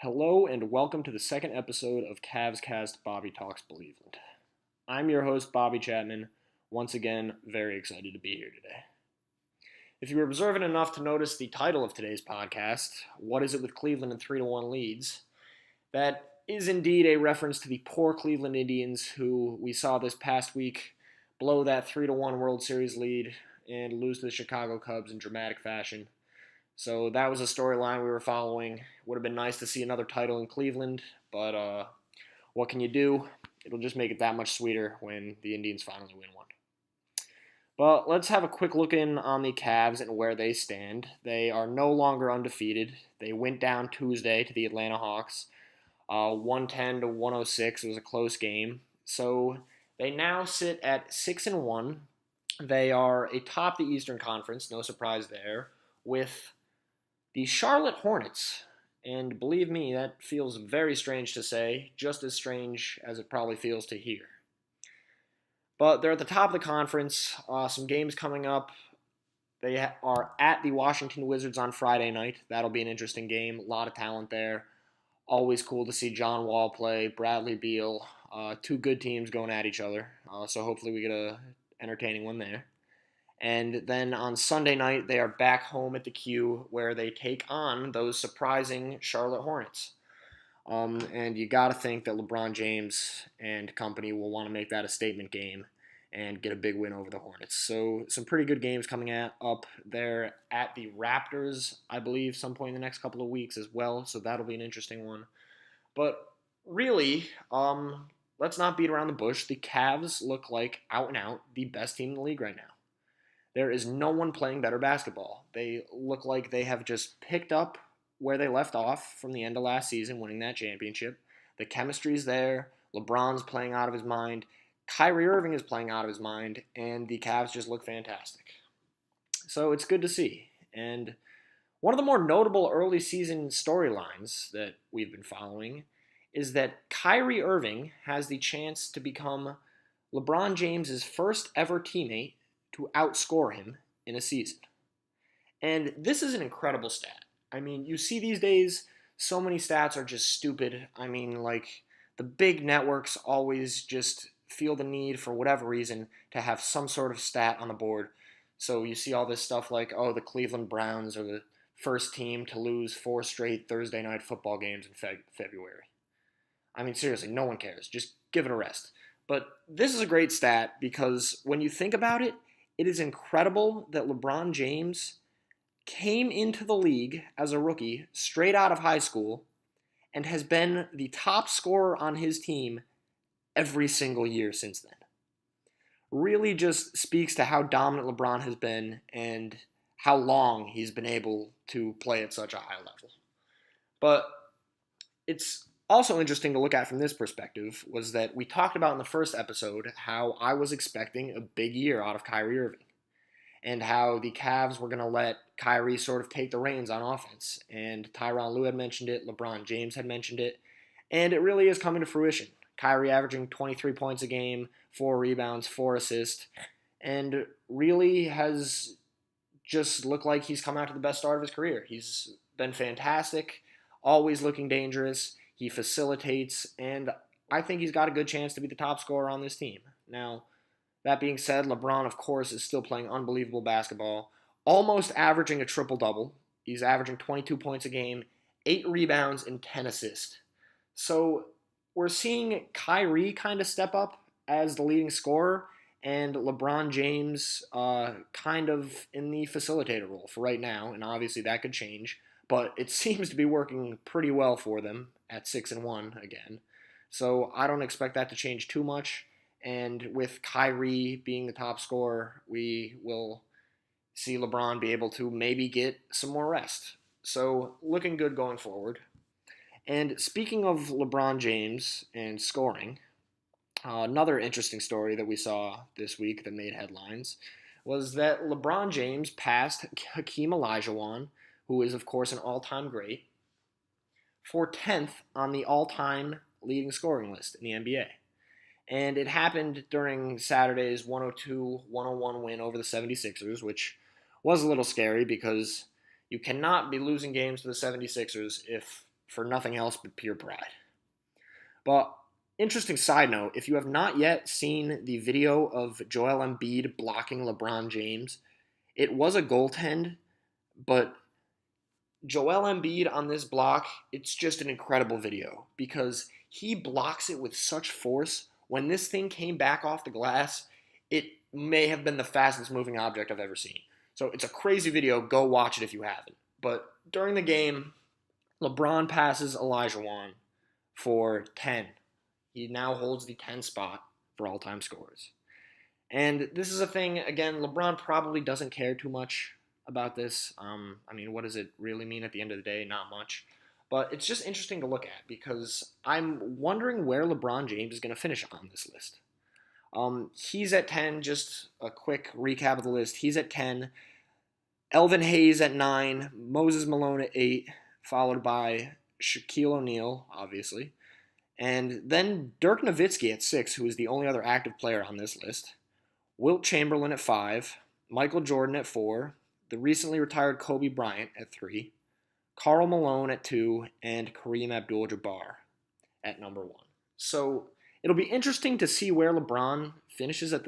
Hello and welcome to the second episode of Cavs Cast Bobby Talks Cleveland. I'm your host, Bobby Chapman. Once again, very excited to be here today. If you were observant enough to notice the title of today's podcast, What Is It with Cleveland and 3-1 leads? That is indeed a reference to the poor Cleveland Indians who we saw this past week blow that 3-1 World Series lead and lose to the Chicago Cubs in dramatic fashion. So that was a storyline we were following. Would have been nice to see another title in Cleveland, but what can you do? It'll just make it that much sweeter when the Indians finally win one. But let's have a quick look in on the Cavs and where they stand. They are no longer undefeated. They went down Tuesday to the Atlanta Hawks, 110 to 106. It was a close game. So they now sit at 6-1. They are atop the Eastern Conference, no surprise there, with the Charlotte Hornets, and believe me, that feels very strange to say, just as strange as it probably feels to hear. But they're at the top of the conference, some games coming up. They are at the Washington Wizards on Friday night. That'll be an interesting game, a lot of talent there. Always cool to see John Wall play, Bradley Beal, two good teams going at each other, so hopefully we get a entertaining one there. And then on Sunday night, they are back home at the Q where they take on those surprising Charlotte Hornets. And you got to think that LeBron James and company will want to make that a statement game and get a big win over the Hornets. So some pretty good games coming up there at the Raptors, I believe, some point in the next couple of weeks as well. So that'll be an interesting one. But really, let's not beat around the bush. The Cavs look like out and out the best team in the league right now. There is no one playing better basketball. They look like they have just picked up where they left off from the end of last season, winning that championship. The chemistry's there. LeBron's playing out of his mind. Kyrie Irving is playing out of his mind. And the Cavs just look fantastic. So it's good to see. And one of the more notable early season storylines that we've been following is that Kyrie Irving has the chance to become LeBron James's first ever teammate to outscore him in a season. And this is an incredible stat. I mean, you see these days, so many stats are just stupid. I mean, like, the big networks always just feel the need, for whatever reason, to have some sort of stat on the board. So you see all this stuff like, oh, the Cleveland Browns are the first team to lose 4 straight Thursday night football games in February. I mean, seriously, no one cares. Just give it a rest. But this is a great stat because when you think about it, it is incredible that LeBron James came into the league as a rookie straight out of high school and has been the top scorer on his team every single year since then. Really just speaks to how dominant LeBron has been and how long he's been able to play at such a high level. But it's also interesting to look at from this perspective was that we talked about in the first episode how I was expecting a big year out of Kyrie Irving and how the Cavs were going to let Kyrie sort of take the reins on offense. And Tyronn Lue had mentioned it, LeBron James had mentioned it, and it really is coming to fruition. Kyrie averaging 23 points a game, 4 rebounds, 4 assists, and really has just looked like he's come out to the best start of his career. He's been fantastic, always looking dangerous. He facilitates, and I think he's got a good chance to be the top scorer on this team. Now, that being said, LeBron, of course, is still playing unbelievable basketball, almost averaging a triple-double. He's averaging 22 points a game, 8 rebounds, and 10 assists. So we're seeing Kyrie kind of step up as the leading scorer, and LeBron James kind of in the facilitator role for right now, and obviously that could change. But it seems to be working pretty well for them at 6-1 again. So I don't expect that to change too much. And with Kyrie being the top scorer, we will see LeBron be able to maybe get some more rest. So looking good going forward. And speaking of LeBron James and scoring, another interesting story that we saw this week that made headlines was that LeBron James passed Hakeem Olajuwon, who is, of course, an all-time great, for 10th on the all-time leading scoring list in the NBA. And it happened during Saturday's 102-101 win over the 76ers, which was a little scary because you cannot be losing games to the 76ers if for nothing else but pure pride. But interesting side note, if you have not yet seen the video of Joel Embiid blocking LeBron James, it was a goaltend, but Joel Embiid on this block, it's just an incredible video because he blocks it with such force. When this thing came back off the glass, it may have been the fastest moving object I've ever seen. So it's a crazy video. Go watch it if you haven't. But during the game, LeBron passes Olajuwon for 10. He now holds the 10 spot for all-time scorers. And this is a thing, again, LeBron probably doesn't care too much about this. I mean, what does it really mean at the end of the day? Not much. But it's just interesting to look at because I'm wondering where LeBron James is going to finish on this list. He's at 10, just a quick recap of the list. He's at 10, Elvin Hayes at 9, Moses Malone at 8, followed by Shaquille O'Neal, obviously, and then Dirk Nowitzki at 6, who is the only other active player on this list, Wilt Chamberlain at 5, Michael Jordan at 4, the recently retired Kobe Bryant at 3, Karl Malone at 2, and Kareem Abdul-Jabbar at number 1. So it'll be interesting to see where LeBron finishes at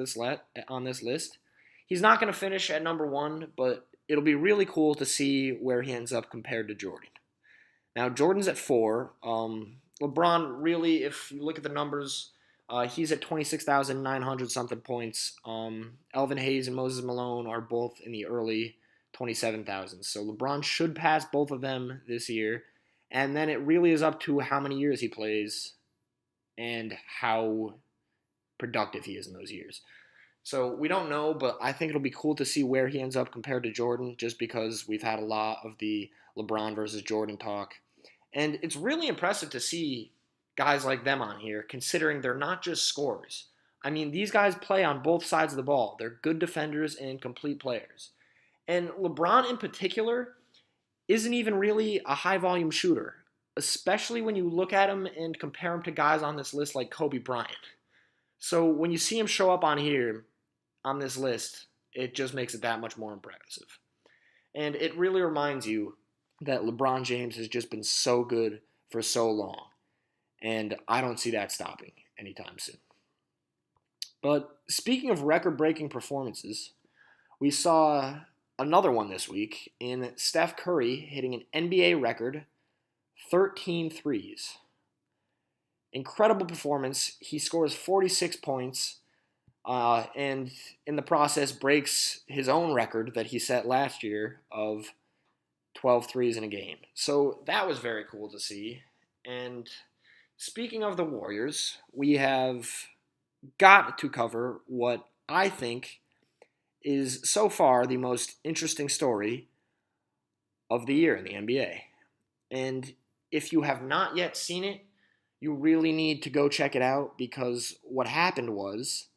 on this list. He's not going to finish at number 1, but it'll be really cool to see where he ends up compared to Jordan. Now, Jordan's at 4. LeBron, really, if you look at the numbers, he's at 26,900-something points. Elvin Hayes and Moses Malone are both in the early 27,000s. So LeBron should pass both of them this year. And then it really is up to how many years he plays and how productive he is in those years. So we don't know, but I think it'll be cool to see where he ends up compared to Jordan, just because we've had a lot of the LeBron versus Jordan talk. And it's really impressive to see guys like them on here, considering they're not just scorers. I mean, these guys play on both sides of the ball. They're good defenders and complete players. And LeBron in particular isn't even really a high-volume shooter, especially when you look at him and compare him to guys on this list like Kobe Bryant. So when you see him show up on here, on this list, it just makes it that much more impressive. And it really reminds you that LeBron James has just been so good for so long. And I don't see that stopping anytime soon. But speaking of record-breaking performances, we saw another one this week in Steph Curry hitting an NBA record 13 threes. Incredible performance. He scores 46 points and in the process breaks his own record that he set last year of 12 threes in a game. So that was very cool to see. And speaking of the Warriors, we have got to cover what I think is so far the most interesting story of the year in the NBA. And if you have not yet seen it, you really need to go check it out, because what happened was,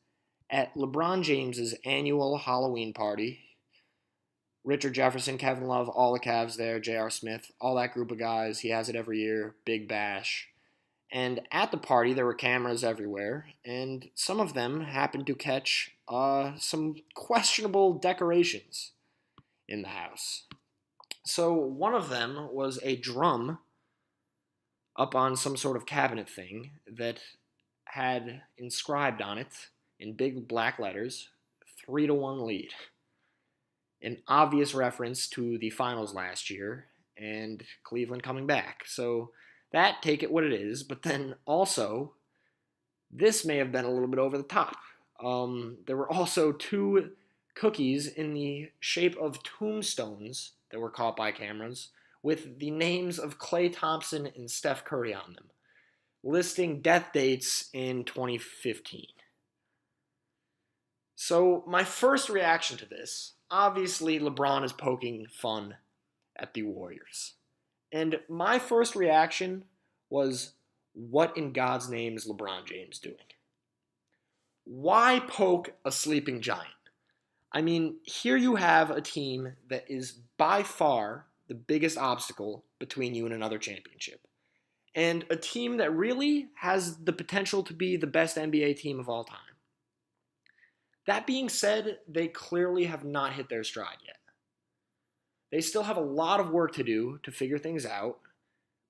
at LeBron James's annual Halloween party, Richard Jefferson, Kevin Love, all the Cavs there, J.R. Smith, all that group of guys, he has it every year, big bash. And at the party, there were cameras everywhere, and some of them happened to catch some questionable decorations in the house. So one of them was a drum up on some sort of cabinet thing that had inscribed on it in big black letters, 3-1 lead. An obvious reference to the finals last year and Cleveland coming back. So that, take it what it is, but then also, this may have been a little bit over the top. There were also 2 cookies in the shape of tombstones that were caught by cameras with the names of Klay Thompson and Steph Curry on them, listing death dates in 2015. So my first reaction to this, obviously LeBron is poking fun at the Warriors. And my first reaction was, what in God's name is LeBron James doing? Why poke a sleeping giant? I mean, here you have a team that is by far the biggest obstacle between you and another championship. And a team that really has the potential to be the best NBA team of all time. That being said, they clearly have not hit their stride yet. They still have a lot of work to do to figure things out,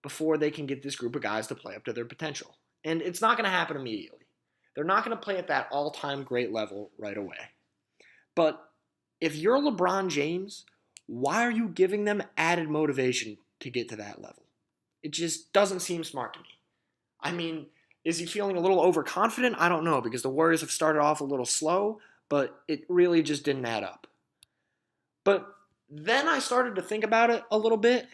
before they can get this group of guys to play up to their potential. And it's not going to happen immediately. They're not going to play at that all-time great level right away. But if you're LeBron James, why are you giving them added motivation to get to that level? It just doesn't seem smart to me. I mean, is he feeling a little overconfident? I don't know, because the Warriors have started off a little slow, but it really just didn't add up. But then I started to think about it a little bit,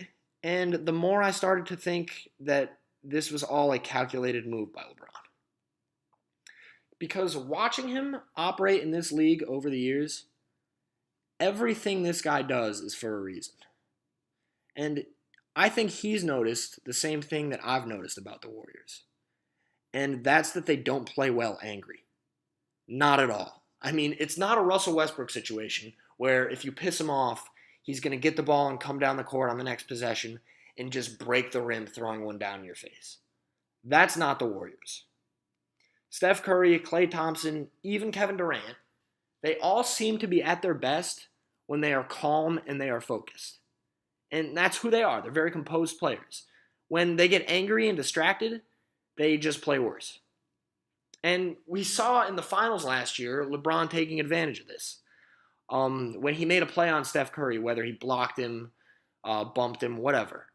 and the more I started to think that this was all a calculated move by LeBron. Because watching him operate in this league over the years, everything this guy does is for a reason. And I think he's noticed the same thing that I've noticed about the Warriors. And that's that they don't play well angry. Not at all. I mean, it's not a Russell Westbrook situation where if you piss him off, he's going to get the ball and come down the court on the next possession and just break the rim throwing one down in your face. That's not the Warriors. Steph Curry, Klay Thompson, even Kevin Durant, they all seem to be at their best when they are calm and they are focused. And that's who they are. They're very composed players. When they get angry and distracted, they just play worse. And we saw in the finals last year LeBron taking advantage of this. When he made a play on Steph Curry, whether he blocked him, bumped him, whatever,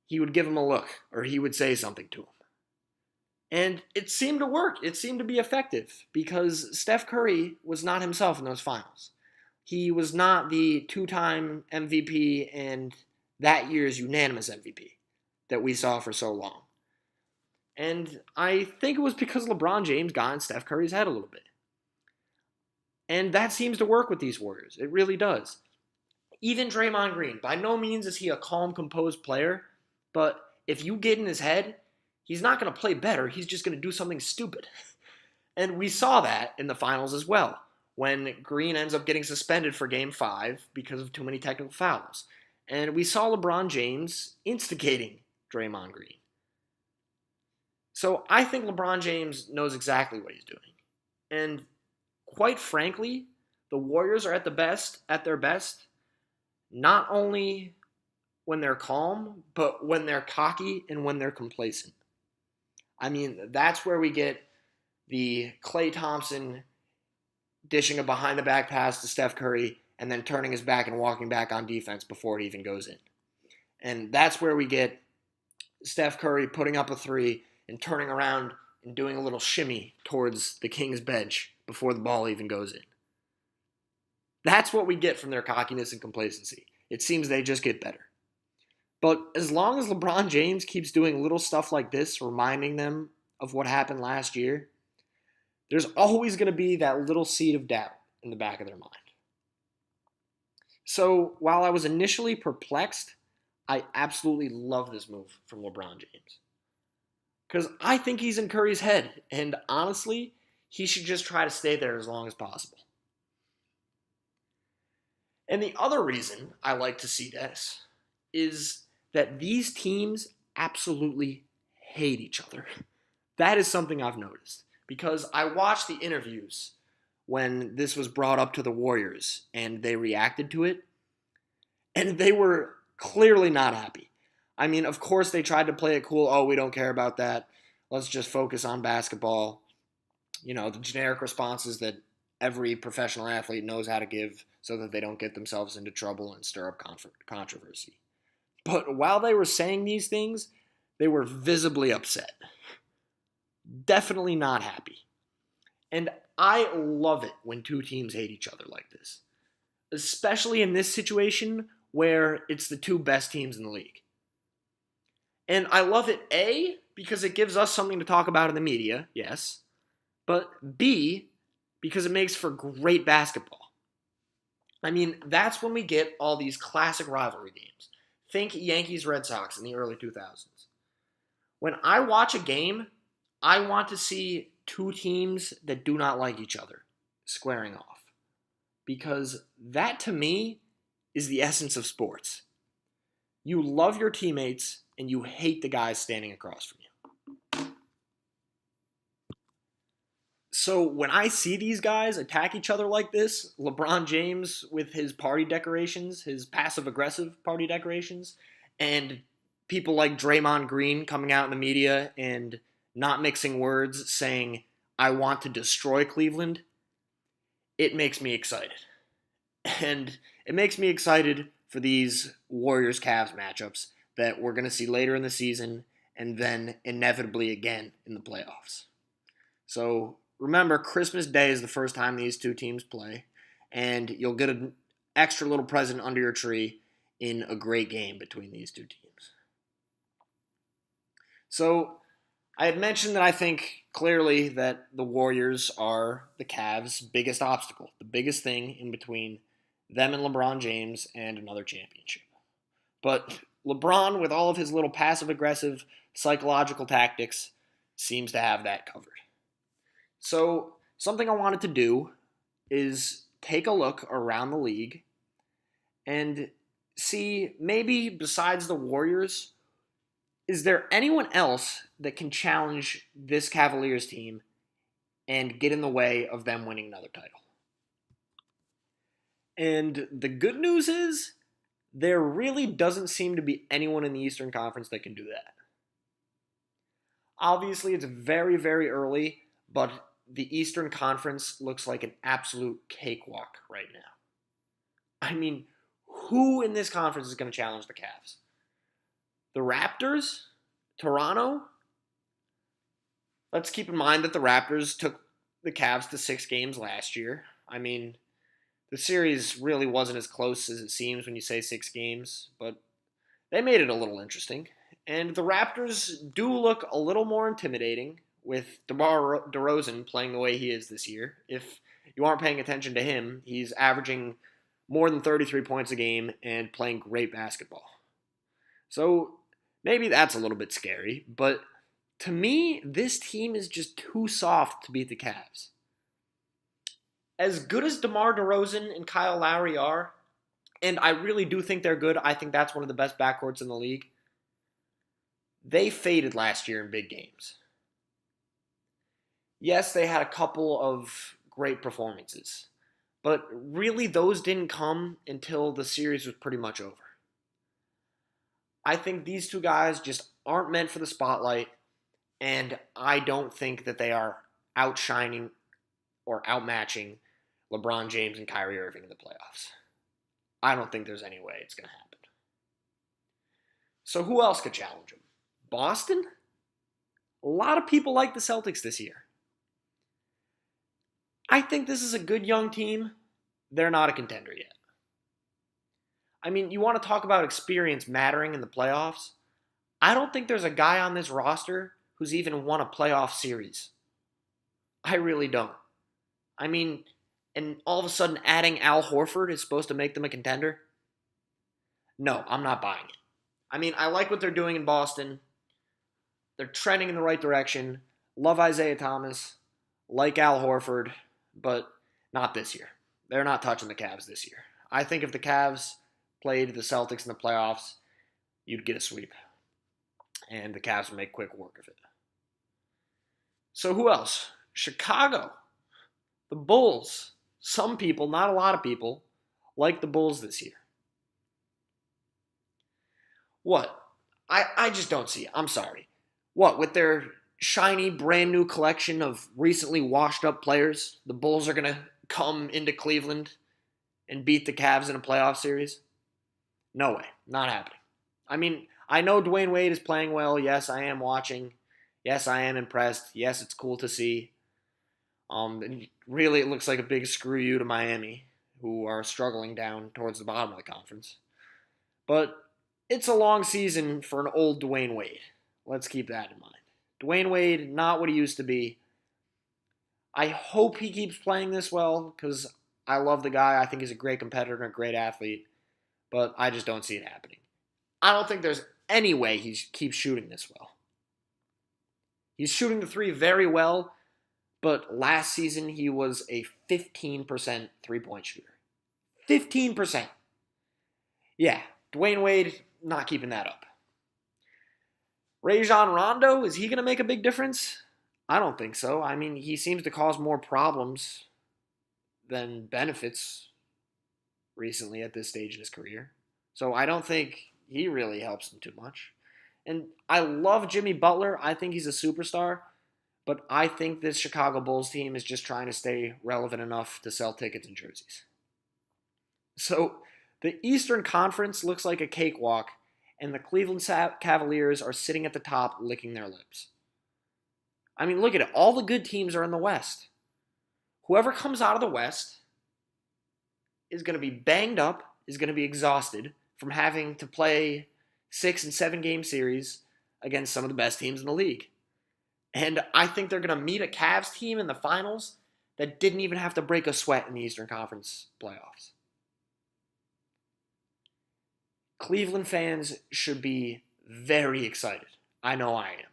he would give him a look or he would say something to him. And it seemed to work. It seemed to be effective because Steph Curry was not himself in those finals. He was not the two-time MVP and that year's unanimous MVP that we saw for so long. And I think it was because LeBron James got in Steph Curry's head a little bit. And that seems to work with these Warriors. It really does. Even Draymond Green, by no means is he a calm, composed player, but if you get in his head, he's not going to play better. He's just going to do something stupid. And we saw that in the finals as well, when Green ends up getting suspended for Game 5 because of too many technical fouls. And we saw LeBron James instigating Draymond Green. So I think LeBron James knows exactly what he's doing. And quite frankly, the Warriors are at their best, not only when they're calm, but when they're cocky and when they're complacent. I mean, that's where we get the Klay Thompson dishing a behind-the-back pass to Steph Curry and then turning his back and walking back on defense before it even goes in. And that's where we get Steph Curry putting up a three and turning around and doing a little shimmy towards the Kings bench before the ball even goes in. That's what we get from their cockiness and complacency. It seems they just get better. But as long as LeBron James keeps doing little stuff like this, reminding them of what happened last year, there's always going to be that little seed of doubt in the back of their mind. So while I was initially perplexed, I absolutely love this move from LeBron James. Because I think he's in Curry's head, and honestly, he should just try to stay there as long as possible. And the other reason I like to see this is that these teams absolutely hate each other. That is something I've noticed, because I watched the interviews when this was brought up to the Warriors, and they reacted to it, and they were clearly not happy. I mean, of course they tried to play it cool. Oh, we don't care about that. Let's just focus on basketball. You know, the generic responses that every professional athlete knows how to give so that they don't get themselves into trouble and stir up controversy. But while they were saying these things, they were visibly upset. Definitely not happy. And I love it when two teams hate each other like this. Especially in this situation where it's the two best teams in the league. And I love it, A, because it gives us something to talk about in the media, yes. But B, because it makes for great basketball. I mean, that's when we get all these classic rivalry games. Think Yankees-Red Sox in the early 2000s. When I watch a game, I want to see two teams that do not like each other squaring off. Because that, to me, is the essence of sports. You love your teammates, and you hate the guys standing across from you. So when I see these guys attack each other like this, LeBron James with his party decorations, his passive-aggressive party decorations, and people like Draymond Green coming out in the media and not mixing words saying, I want to destroy Cleveland, it makes me excited. And it makes me excited for these Warriors-Cavs matchups that we're going to see later in the season and then inevitably again in the playoffs. So remember, Christmas Day is the first time these two teams play, and you'll get an extra little present under your tree in a great game between these two teams. So I had mentioned that I think clearly that the Warriors are the Cavs' biggest obstacle, the biggest thing in between them and LeBron James and another championship. But LeBron, with all of his little passive-aggressive psychological tactics, seems to have that covered. So something I wanted to do is take a look around the league and see, maybe besides the Warriors, is there anyone else that can challenge this Cavaliers team and get in the way of them winning another title? And the good news is, there really doesn't seem to be anyone in the Eastern Conference that can do that. Obviously, it's very, very early, but the Eastern Conference looks like an absolute cakewalk right now. I mean, who in this conference is going to challenge the Cavs? The Raptors? Toronto? Let's keep in mind that the Raptors took the Cavs to 6 games last year. I mean, the series really wasn't as close as it seems when you say 6 games, but they made it a little interesting. And the Raptors do look a little more intimidating with DeMar DeRozan playing the way he is this year. If you aren't paying attention to him, he's averaging more than 33 points a game and playing great basketball. So maybe that's a little bit scary, but to me, this team is just too soft to beat the Cavs. As good as DeMar DeRozan and Kyle Lowry are, and I really do think they're good, I think that's one of the best backcourts in the league, they faded last year in big games. Yes, they had a couple of great performances, but really those didn't come until the series was pretty much over. I think these two guys just aren't meant for the spotlight, and I don't think that they are outshining or outmatching LeBron James and Kyrie Irving in the playoffs. I don't think there's any way it's going to happen. So who else could challenge them? Boston? A lot of people like the Celtics this year. I think this is a good young team. They're not a contender yet. I mean, you want to talk about experience mattering in the playoffs? I don't think there's a guy on this roster who's even won a playoff series. I really don't. I mean, and all of a sudden adding Al Horford is supposed to make them a contender? No, I'm not buying it. I mean, I like what they're doing in Boston. They're trending in the right direction. Love Isaiah Thomas. Like Al Horford. But not this year. They're not touching the Cavs this year. I think if the Cavs played the Celtics in the playoffs, you'd get a sweep. And the Cavs would make quick work of it. So who else? Chicago. The Bulls. Some people, not a lot of people, like the Bulls this year. What? I just don't see it. I'm sorry. What, with their shiny, brand new collection of recently washed up players, the Bulls are going to come into Cleveland and beat the Cavs in a playoff series? No way. Not happening. I mean, I know Dwayne Wade is playing well. Yes, I am watching. Yes, I am impressed. Yes, it's cool to see. Really, it looks like a big screw you to Miami, who are struggling down towards the bottom of the conference. But it's a long season for an old Dwayne Wade. Let's keep that in mind. Dwayne Wade, not what he used to be. I hope he keeps playing this well, because I love the guy. I think he's a great competitor and a great athlete. But I just don't see it happening. I don't think there's any way he keeps shooting this well. He's shooting the three very well, but last season he was a 15% three-point shooter. 15%. Yeah, Dwayne Wade, not keeping that up. Rajon Rondo, is he going to make a big difference? I don't think so. I mean, he seems to cause more problems than benefits recently at this stage in his career. So I don't think he really helps him too much. And I love Jimmy Butler. I think he's a superstar. But I think this Chicago Bulls team is just trying to stay relevant enough to sell tickets and jerseys. So the Eastern Conference looks like a cakewalk, and the Cleveland Cavaliers are sitting at the top licking their lips. I mean, look at it. All the good teams are in the West. Whoever comes out of the West is going to be banged up, is going to be exhausted from having to play 6 and 7 game series against some of the best teams in the league. And I think they're going to meet a Cavs team in the finals that didn't even have to break a sweat in the Eastern Conference playoffs. Cleveland fans should be very excited. I know I am.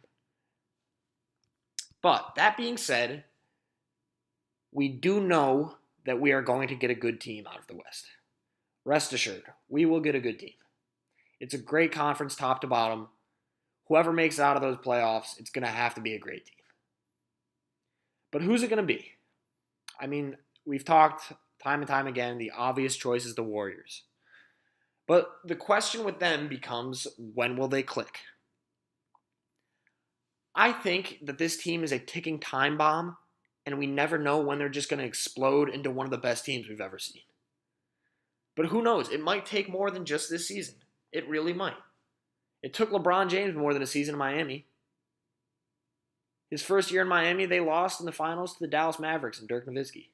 But that being said, we do know that we are going to get a good team out of the West. Rest assured, we will get a good team. It's a great conference top to bottom. Whoever makes it out of those playoffs, it's going to have to be a great team. But who's it going to be? I mean, we've talked time and time again, the obvious choice is the Warriors. But the question with them becomes, when will they click? I think that this team is a ticking time bomb, and we never know when they're just going to explode into one of the best teams we've ever seen. But who knows? It might take more than just this season. It really might. It took LeBron James more than a season in Miami. His first year in Miami, they lost in the finals to the Dallas Mavericks and Dirk Nowitzki.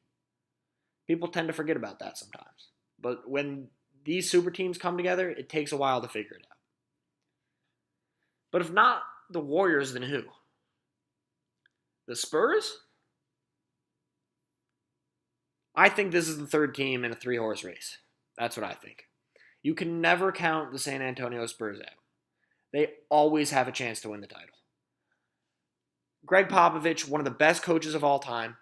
People tend to forget about that sometimes. But when these super teams come together, it takes a while to figure it out. But if not the Warriors, then who? The Spurs? I think this is the third team in a 3-horse race. That's what I think. You can never count the San Antonio Spurs out. They always have a chance to win the title. Greg Popovich, one of the best coaches of all time.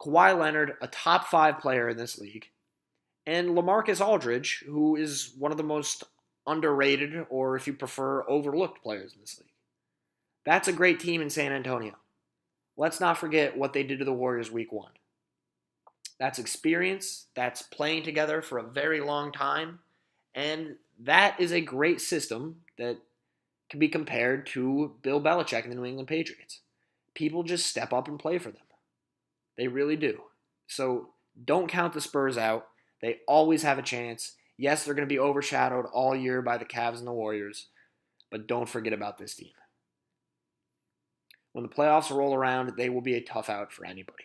Kawhi Leonard, a top 5 player in this league. And LaMarcus Aldridge, who is one of the most underrated, or if you prefer, overlooked players in this league. That's a great team in San Antonio. Let's not forget what they did to the Warriors week 1. That's experience. That's playing together for a very long time. And that is a great system that can be compared to Bill Belichick and the New England Patriots. People just step up and play for them. They really do. So don't count the Spurs out. They always have a chance. Yes, they're going to be overshadowed all year by the Cavs and the Warriors, but don't forget about this team. When the playoffs roll around, they will be a tough out for anybody.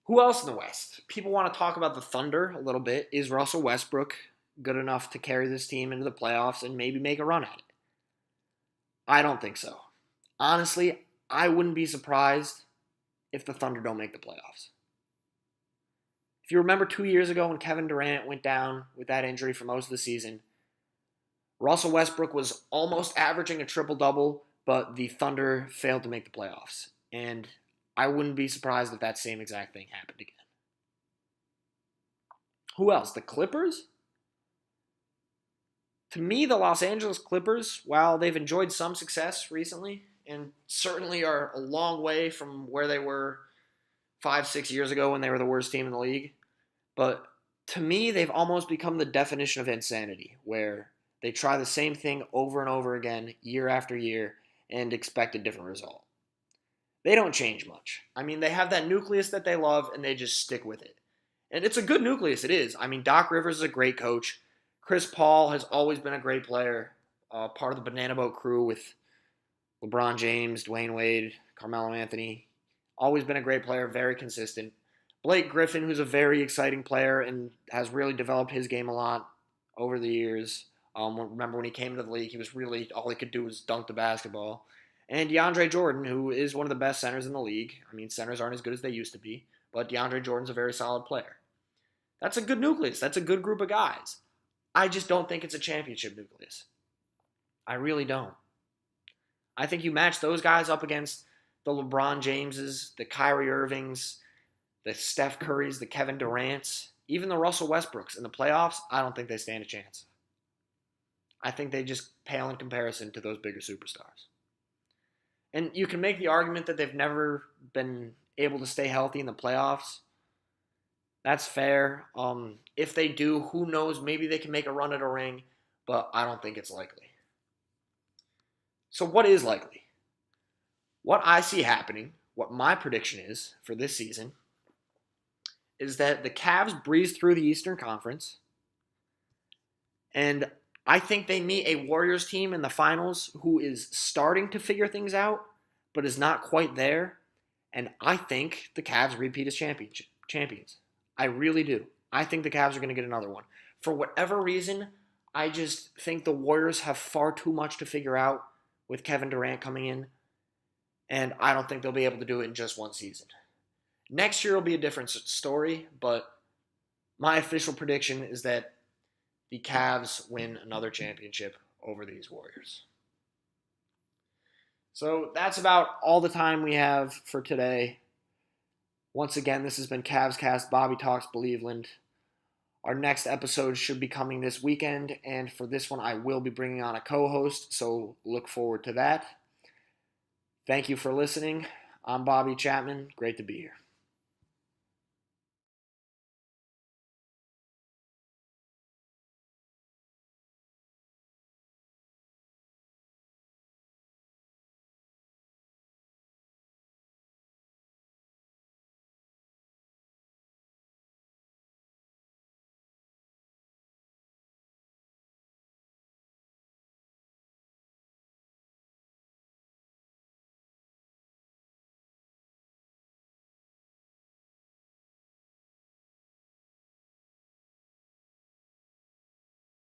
Who else in the West? People want to talk about the Thunder a little bit. Is Russell Westbrook good enough to carry this team into the playoffs and maybe make a run at it? I don't think so. Honestly, I wouldn't be surprised if the Thunder don't make the playoffs. If you remember 2 years ago when Kevin Durant went down with that injury for most of the season, Russell Westbrook was almost averaging a triple-double, but the Thunder failed to make the playoffs. And I wouldn't be surprised if that same exact thing happened again. Who else? The Clippers? To me, the Los Angeles Clippers, while they've enjoyed some success recently, and certainly are a long way from where they were 5-6 years ago when they were the worst team in the league, but to me, they've almost become the definition of insanity, where they try the same thing over and over again, year after year, and expect a different result. They don't change much. I mean, they have that nucleus that they love, and they just stick with it. And it's a good nucleus, it is. I mean, Doc Rivers is a great coach. Chris Paul has always been a great player, part of the Banana Boat crew with LeBron James, Dwayne Wade, Carmelo Anthony. Always been a great player, very consistent. Blake Griffin, who's a very exciting player and has really developed his game a lot over the years. Remember when he came into the league, he was really, all he could do was dunk the basketball. And DeAndre Jordan, who is one of the best centers in the league. I mean, centers aren't as good as they used to be, but DeAndre Jordan's a very solid player. That's a good nucleus. That's a good group of guys. I just don't think it's a championship nucleus. I really don't. I think you match those guys up against the LeBron Jameses, the Kyrie Irvings, the Steph Currys, the Kevin Durants, even the Russell Westbrooks in the playoffs, I don't think they stand a chance. I think they just pale in comparison to those bigger superstars. And you can make the argument that they've never been able to stay healthy in the playoffs. That's fair. If they do, who knows? Maybe they can make a run at a ring. but I don't think it's likely. So what is likely? What I see happening, what my prediction is for this season, is that the Cavs breeze through the Eastern Conference, and I think they meet a Warriors team in the finals who is starting to figure things out, but is not quite there. And I think the Cavs repeat as champions. I really do. I think the Cavs are going to get another one. For whatever reason, I just think the Warriors have far too much to figure out with Kevin Durant coming in. And I don't think they'll be able to do it in just one season. Next year will be a different story, but my official prediction is that the Cavs win another championship over these Warriors. So that's about all the time we have for today. Once again, this has been Cavs Cast, Bobby Talks Believeland. Our next episode should be coming this weekend, and for this one I will be bringing on a co-host, so look forward to that. Thank you for listening. I'm Bobby Chapman. Great to be here.